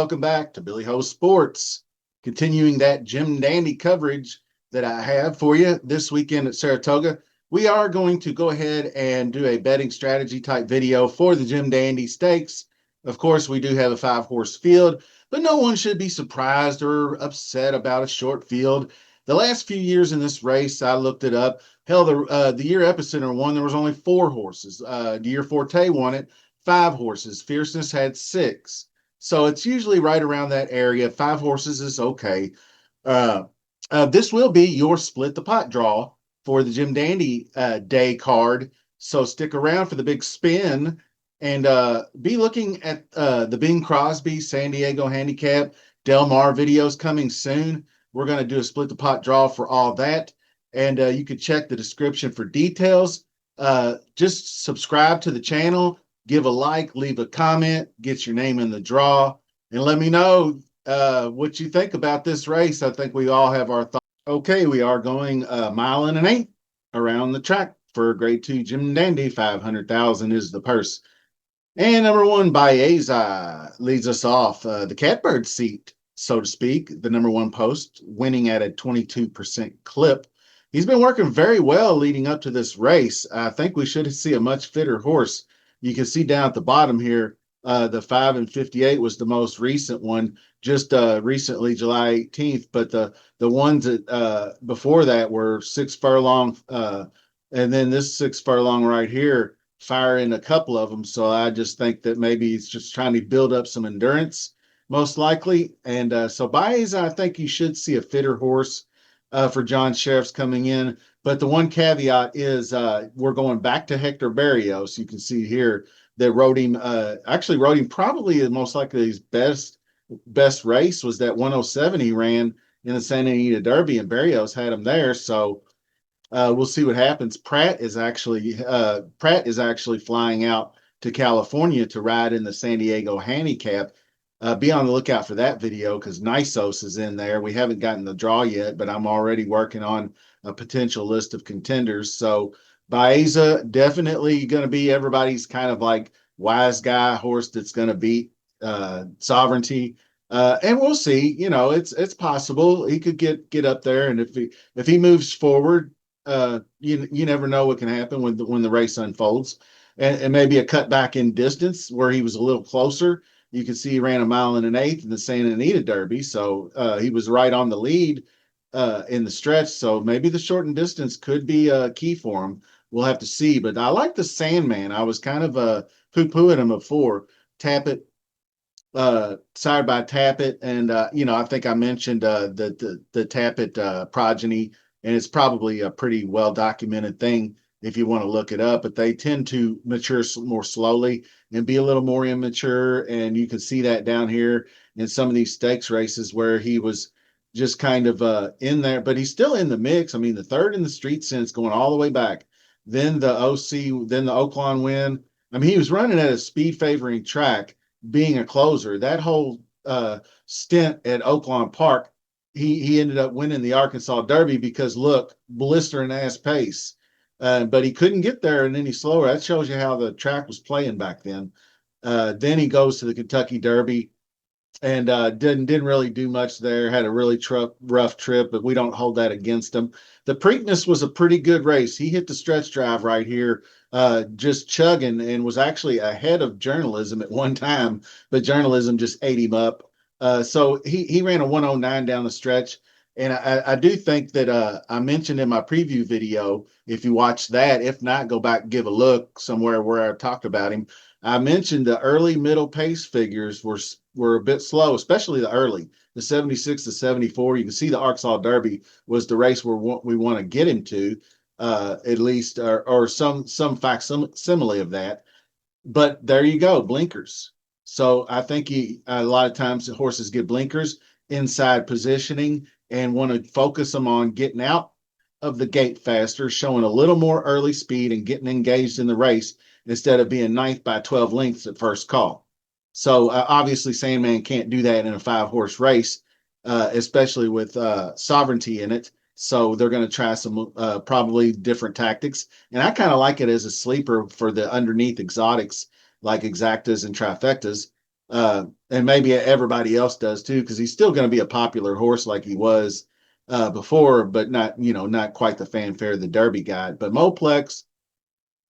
welcome back to Billy Ho Sports. Continuing that Jim Dandy coverage that I have for you this weekend at Saratoga, we are going to go ahead and do a betting strategy type video for the Jim Dandy Stakes. Of course, we do have a 5-horse field, but no one should be surprised or upset about a short field. The last few years in this race, I looked it up. Hell, the year Epicenter won, there was only 4 horses. The year Forte won it, 5 horses. Fierceness had 6. So it's usually right around that area. 5 horses is okay. Uh, this will be your split the pot draw for the Jim Dandy day card. So stick around for the big spin and be looking at the Bing Crosby San Diego Handicap Delmar videos coming soon. We're going to do a split the pot draw for all that. And you can check the description for details. Just subscribe to the channel, give a like, leave a comment, get your name in the draw, and let me know what you think about this race. I think we all have our thoughts. Okay, we are going a mile and an eighth around the track for grade 2 Jim Dandy. 500,000 is the purse. And number 1, Baeza leads us off the catbird seat, so to speak, the number 1 post, winning at a 22% clip. He's been working very well leading up to this race. I think we should see a much fitter horse. You can see down at the bottom here, the 5 and 58 was the most recent one, just recently, July 18th. But the ones that before that were 6 furlong, and then this 6 furlong right here, firing a couple of them. So I just think that maybe he's just trying to build up some endurance, most likely. And so Baeza, I think you should see a fitter horse for John Sheriff's coming in. But the one caveat is we're going back to Hector Berrios. You can see here that rode him probably most likely his best race was that 107 he ran in the Santa Anita Derby, and Berrios had him there. So we'll see what happens. Pratt is actually flying out to California to ride in the San Diego Handicap. Be on the lookout for that video because Nisos is in there. We haven't gotten the draw yet, but I'm already working on a potential list of contenders. So Baeza definitely going to be everybody's kind of like wise guy horse that's going to beat Sovereignty. And we'll see. You know, it's possible he could get up there, and if he moves forward, you never know what can happen when the race unfolds, and maybe a cutback in distance where he was a little closer. You can see he ran a mile and an eighth in the Santa Anita Derby, so he was right on the lead in the stretch. So maybe the shortened distance could be key for him. We'll have to see. But I like the Sandman. I was kind of poo-pooing him before. Tapit, sired by Tapit, and I think I mentioned the Tapit progeny, and it's probably a pretty well documented thing if you want to look it up, but they tend to mature more slowly and be a little more immature. And you can see that down here in some of these stakes races where he was just kind of in there, but he's still in the mix. I mean, the 3rd in the Street Sense going all the way back, then the OC, then the Oaklawn win. I mean, he was running at a speed favoring track, being a closer. That whole stint at Oaklawn Park, he ended up winning the Arkansas Derby because look, blistering ass pace. But he couldn't get there, and then he's slower. That shows you how the track was playing back then. Then he goes to the Kentucky Derby and didn't really do much there. Had a really rough trip, but we don't hold that against him. The Preakness was a pretty good race. He hit the stretch drive right here, just chugging, and was actually ahead of Journalism at one time, but Journalism just ate him up. So he ran a 109 down the stretch. And I do think that I mentioned in my preview video, if you watch that, if not, go back and give a look somewhere where I talked about him. I mentioned the early middle pace figures were a bit slow, especially the early, the 76 to 74. You can see the Arkansas Derby was the race where we want to get him to, at least, or some facsimile of that. But there you go, blinkers. So I think a lot of times the horses get blinkers, inside positioning, and want to focus them on getting out of the gate faster, showing a little more early speed and getting engaged in the race instead of being ninth by 12 lengths at first call. So obviously Sandman can't do that in a 5-horse race, especially with Sovereignty in it. So they're going to try some probably different tactics. And I kind of like it as a sleeper for the underneath exotics like exactas and trifectas. And maybe everybody else does too, because he's still going to be a popular horse like he was before, but not, not quite the fanfare the Derby got. But Moplex,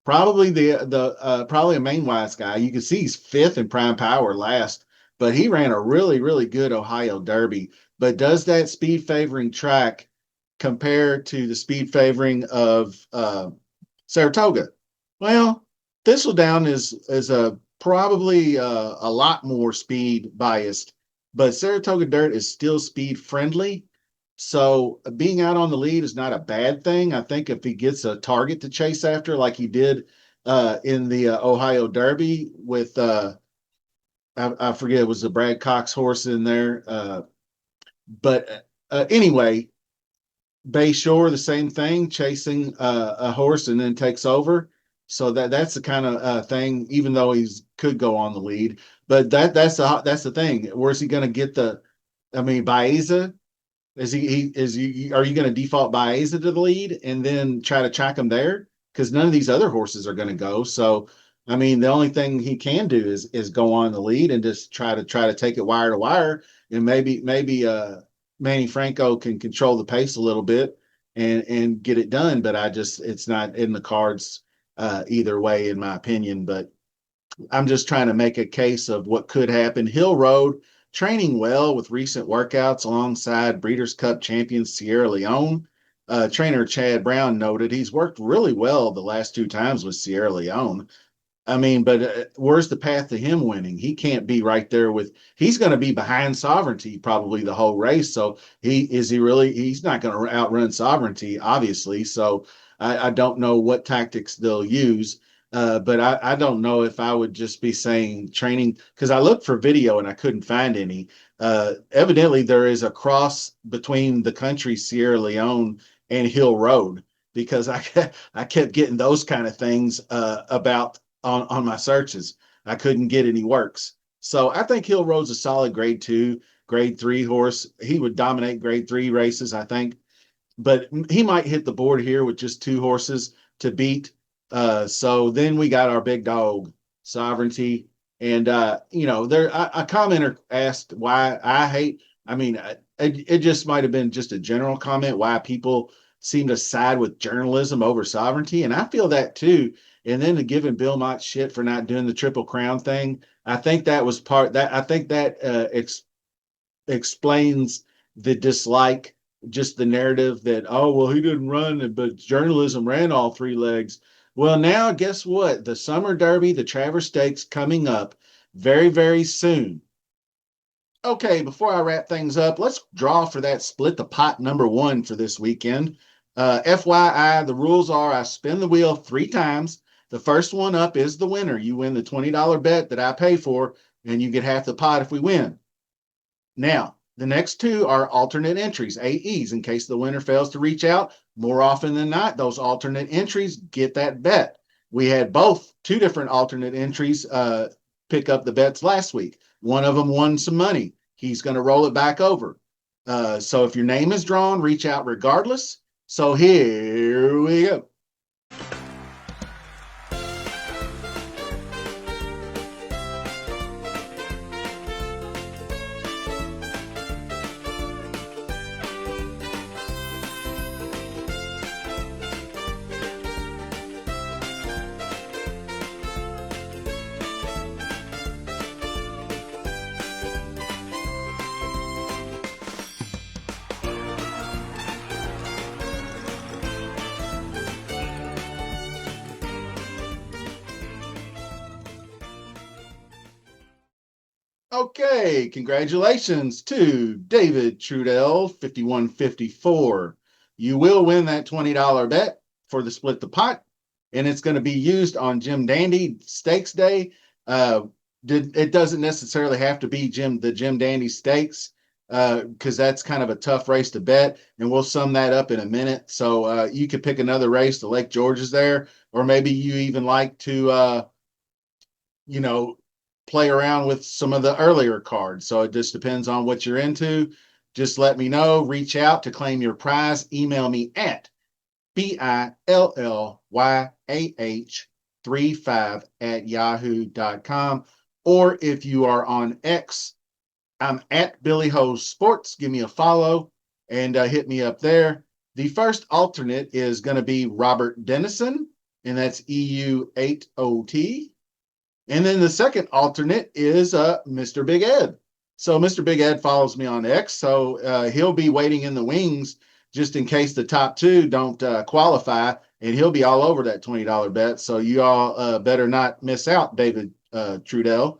probably the probably a main wise guy. You can see he's fifth in prime power last, but he ran a really good Ohio Derby. But does that speed favoring track compare to the speed favoring of Saratoga? Well, Thistledown is a probably a lot more speed biased, but Saratoga Dirt is still speed friendly. So being out on the lead is not a bad thing. I think if he gets a target to chase after, like he did in the Ohio Derby with I forget, it was the Brad Cox horse in there. But anyway, Bayshore, the same thing, chasing a horse and then takes over. So that's the kind of thing. Even though he's could go on the lead, but that's the thing. Where's he going to get the? I mean, Baeza, are you going to default Baeza to the lead and then try to track him there? Because none of these other horses are going to go. So I mean, the only thing he can do is go on the lead and just try to take it wire to wire, and maybe Manny Franco can control the pace a little bit and get it done. But it's not in the cards either way, in my opinion. But I'm just trying to make a case of what could happen. Hill Road training well with recent workouts alongside Breeders' Cup champion Sierra Leone. Trainer Chad Brown noted he's worked really well the last two times with Sierra Leone. I mean, but where's the path to him winning? He can't be right there with. He's going to be behind Sovereignty probably the whole race. So he really? He's not going to outrun Sovereignty, obviously. So I don't know what tactics they'll use. But I don't know if I would just be saying training, because I looked for video and I couldn't find any. Evidently, there is a cross between the country Sierra Leone and Hill Road, because I kept getting those kind of things about on my searches. I couldn't get any works. So I think Hill Road's a solid grade 2, grade 3 horse. He would dominate grade 3 races, I think. But he might hit the board here with just 2 horses to beat. So then we got our big dog, Sovereignty. And, there a commenter asked why I hate. I mean, it just might have been just a general comment why people seem to side with journalism over Sovereignty. And I feel that too. And then to giving Bill Mott shit for not doing the Triple Crown thing, I think that was part that I think that explains the dislike, just the narrative that, oh, well, he didn't run, but journalism ran all 3 legs. Well, now guess what? The Summer Derby, the Travers Stakes coming up very, very soon. Okay, before I wrap things up, let's draw for that split the pot number 1 for this weekend. FYI, the rules are I spin the wheel 3 times. The first one up is the winner. You win the $20 bet that I pay for, and you get half the pot if we win. Now, the next 2 are alternate entries, AEs, in case the winner fails to reach out. More often than not, those alternate entries get that bet. We had 2 different alternate entries pick up the bets last week. One of them won some money. He's going to roll it back over. So if your name is drawn, reach out regardless. So here we go. Okay, congratulations to David Trudell, 5154. You will win that $20 bet for the split the pot, and it's going to be used on Jim Dandy Stakes Day. It doesn't necessarily have to be the Jim Dandy Stakes, because that's kind of a tough race to bet, and we'll sum that up in a minute. So you could pick another race. The Lake George is there, or maybe you even like to, play around with some of the earlier cards. So it just depends on what you're into. Just let me know. Reach out to claim your prize. Email me at BILLYAH35 at yahoo.com. Or if you are on X, I'm at Billy Ho Sports. Give me a follow and hit me up there. The first alternate is going to be Robert Dennison, and that's EU8OT. And then the second alternate is Mr. Big Ed. So Mr. Big Ed follows me on X, so he'll be waiting in the wings just in case the top two don't qualify, and he'll be all over that $20 bet. So you all better not miss out, David Trudell.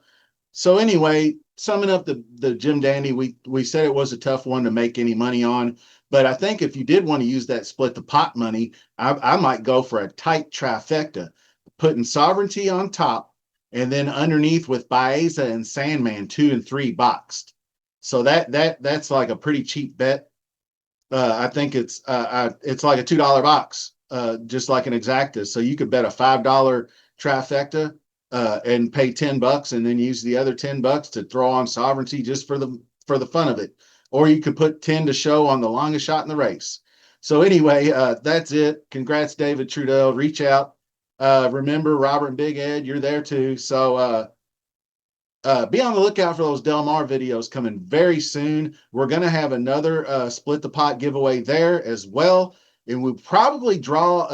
So anyway, summing up the Jim Dandy, we said it was a tough one to make any money on, but I think if you did want to use that split the pot money, I might go for a tight trifecta, putting Sovereignty on top, and then underneath with Baeza and Sandman 2 and 3 boxed. So that's like a pretty cheap bet. I think it's like a $2 box, just like an exacta. So you could bet a $5 trifecta and pay $10 and then use the other $10 to throw on Sovereignty just for the fun of it. Or you could put 10 to show on the longest shot in the race. So anyway, that's it. Congrats, David Trudell. Reach out. Remember, Robert and Big Ed, you're there too. So be on the lookout for those Delmar videos coming very soon. We're going to have another split the pot giveaway there as well. And we'll probably draw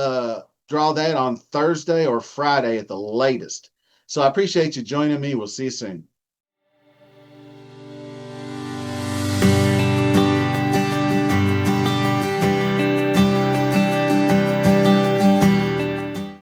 that on Thursday or Friday at the latest. So I appreciate you joining me. We'll see you soon.